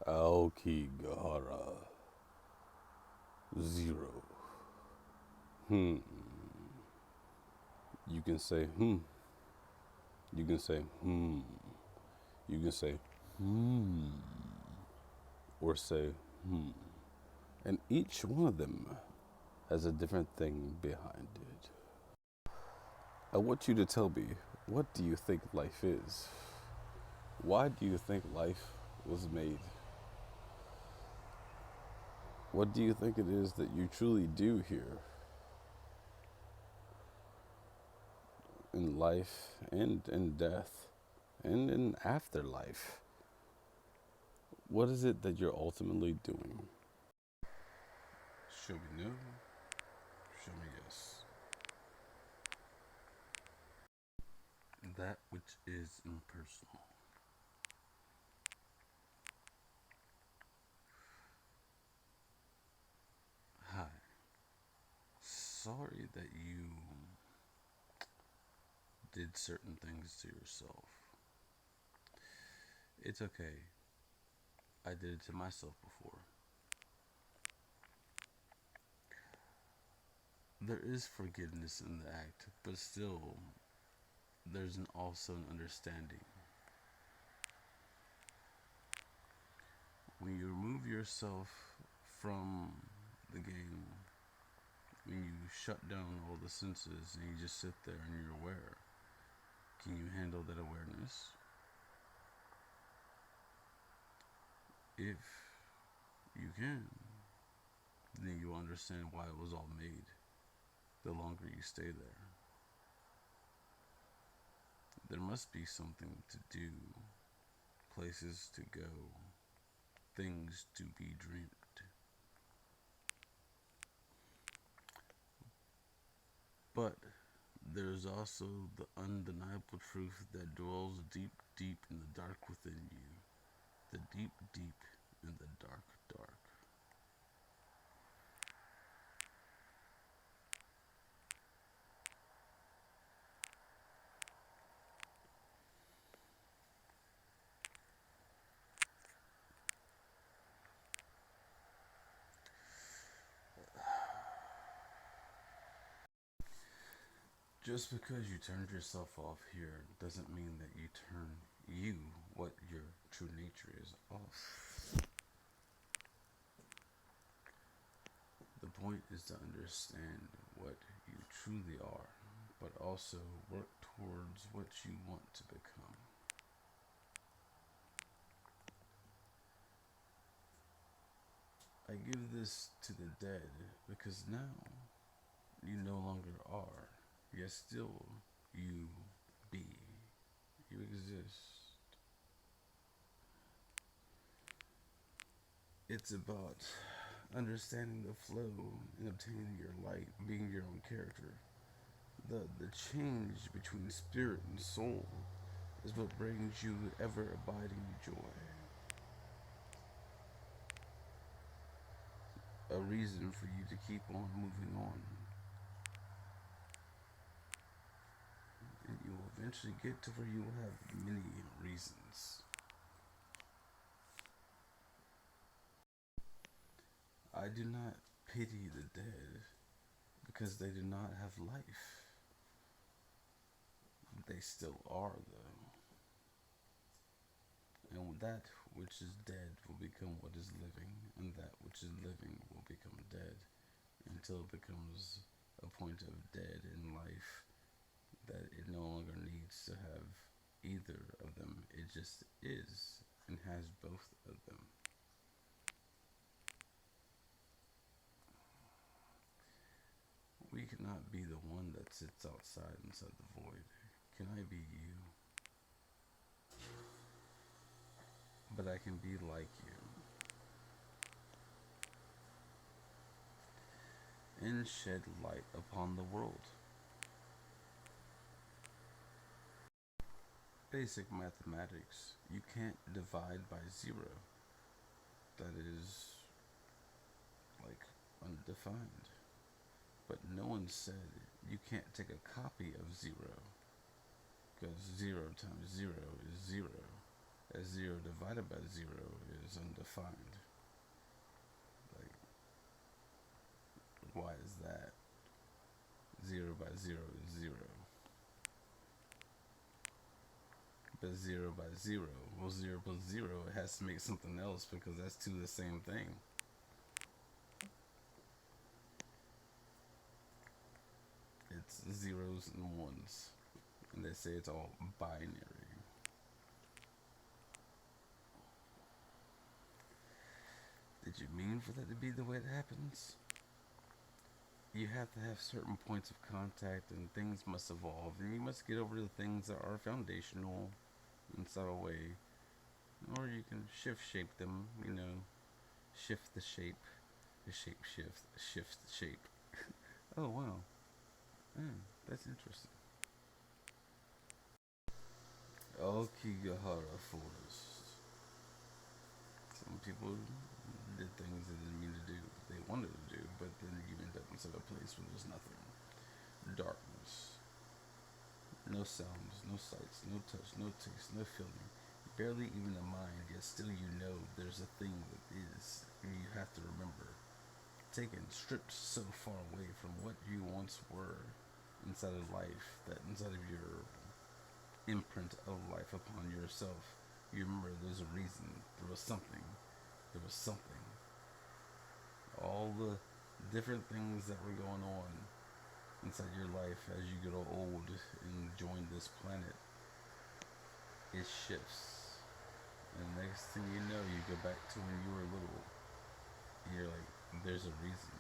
Aokigahara zero. Hmm. You can say You can say You can say or say hmm. And each one of them has a different thing behind it. I want you to tell me, what do you think life is? Why do you think life was made? What do you think it is that you truly do here in life and in death and in afterlife? What is it that you're ultimately doing? Show me no, show me yes. That which is impersonal. Hi. Sorry that you did certain things to yourself. It's okay. I did it to myself before. There is forgiveness in the act, but still, there's also an understanding. When you remove yourself from the game, when you shut down all the senses and you just sit there and you're aware, can you handle that awareness? If you can, then you understand why it was all made the longer you stay there. There must be something to do, places to go, things to be dreamed. But there's also the undeniable truth that dwells deep, deep in the dark within you. The deep, deep in the dark, dark. Just because you turned yourself off here doesn't mean that you turn you, what your true nature is, off. The point is to understand what you truly are, but also work towards what you want to become. I give this to the dead because now you no longer are, yet still you be. You exist. It's about understanding the flow and obtaining your light, being your own character. The change between spirit and soul is what brings you ever abiding joy. A reason for you to keep on moving on. And you will eventually get to where you will have many reasons. I do not pity the dead because they do not have life. They still are, though. And that which is dead will become what is living, and that which is living will become dead until it becomes a point of dead in life that it no longer needs to have either of them. It just is and has both of them. We cannot be the one that sits outside inside the void. Can I be you? But I can be like you and shed light upon the world. Basic mathematics. You can't divide by zero. That is like undefined. But no one said you can't take a copy of zero because zero times zero is zero. as 0 divided by 0 is undefined. Like, why is that? 0 by 0 is 0. But 0 by 0, well, 0 plus 0, it has to make something else because that's two the same thing. It's zeros and ones. And they say it's all binary. Did you mean for that to be the way it happens? You have to have certain points of contact and things must evolve and you must get over the things that are foundational in some way. Or you can shape them, shift the shape. The shape shifts the shape. Oh wow. That's interesting. Aokigahara Forest. Some people did things they didn't mean to do. They wanted to do, but then you end up inside a place where there's nothing. Darkness. No sounds, no sights, no touch, no taste, no feeling. Barely even a mind, yet still you know there's a thing that is, and you have to remember. Taken, stripped so far away from what you once were inside of life, that inside of your imprint of life upon yourself, you remember there's a reason, there was something, all the different things that were going on inside your life as you get old and join this planet, it shifts. And the next thing you know, you go back to when you were little. You're like, there's a reason.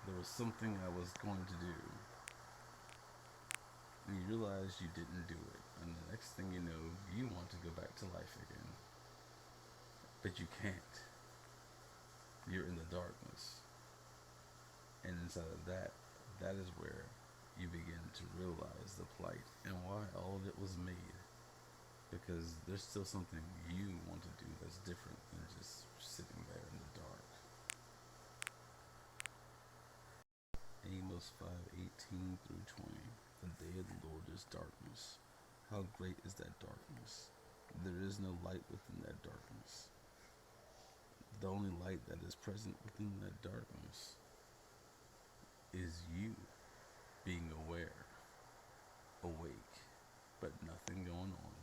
There was something I was going to do. And you realize you didn't do it. And the next thing you know, you want to go back to life again. But you can't. You're in the darkness. And inside of that is where you begin to realize the plight and why all of it was made. Because there's still something you want to do that's different than just sitting there in the dark. Amos 5:18 through 20. The day of the Lord is darkness. How great is that darkness? There is no light within that darkness. The only light that is present within that darkness is you being aware, awake, but nothing going on.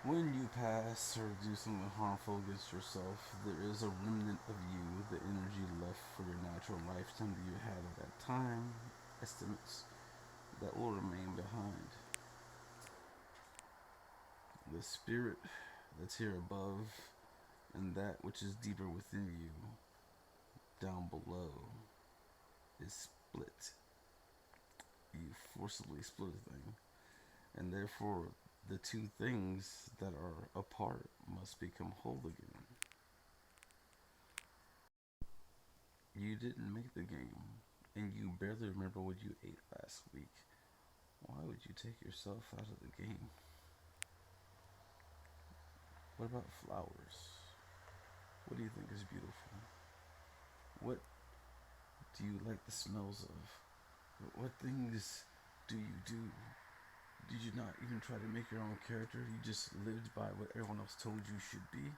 When you pass or do something harmful against yourself, there is a remnant of you, the energy left for your natural lifetime that you had at that time, estimates, that will remain behind. The spirit that's here above and that which is deeper within you, down below, is split. You forcibly split a thing. And therefore, the two things that are apart must become whole again. You didn't make the game, and you barely remember what you ate last week. Why would you take yourself out of the game? What about flowers? What do you think is beautiful? What do you like the smells of? What things do you do? Did you not even try to make your own character? You just lived by what everyone else told you should be?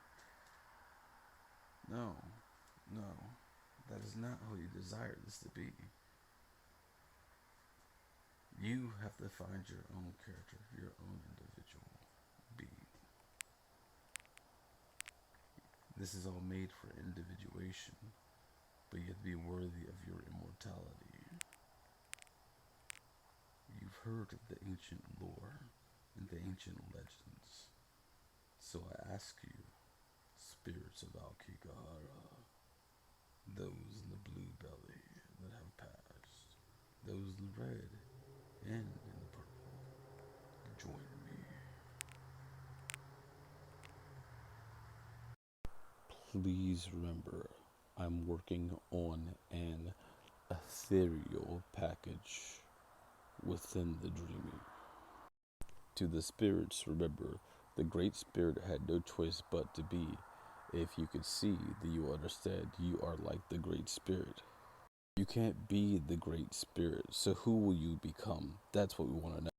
No. That is not how you desire this to be. You have to find your own character, your own individual being. This is all made for individuation, but you have to be worthy of your immortality. You've heard of the ancient lore and the ancient legends. So I ask you, spirits of Aokigahara, those in the blue belly that have passed, those in the red and in the purple, join me. Please remember, I'm working on an ethereal package within the dreaming. To the spirits, remember, the Great Spirit had no choice but to be. If you could see, then you will understand you are like the Great Spirit. You can't be the Great Spirit, so who will you become? That's what we want to know.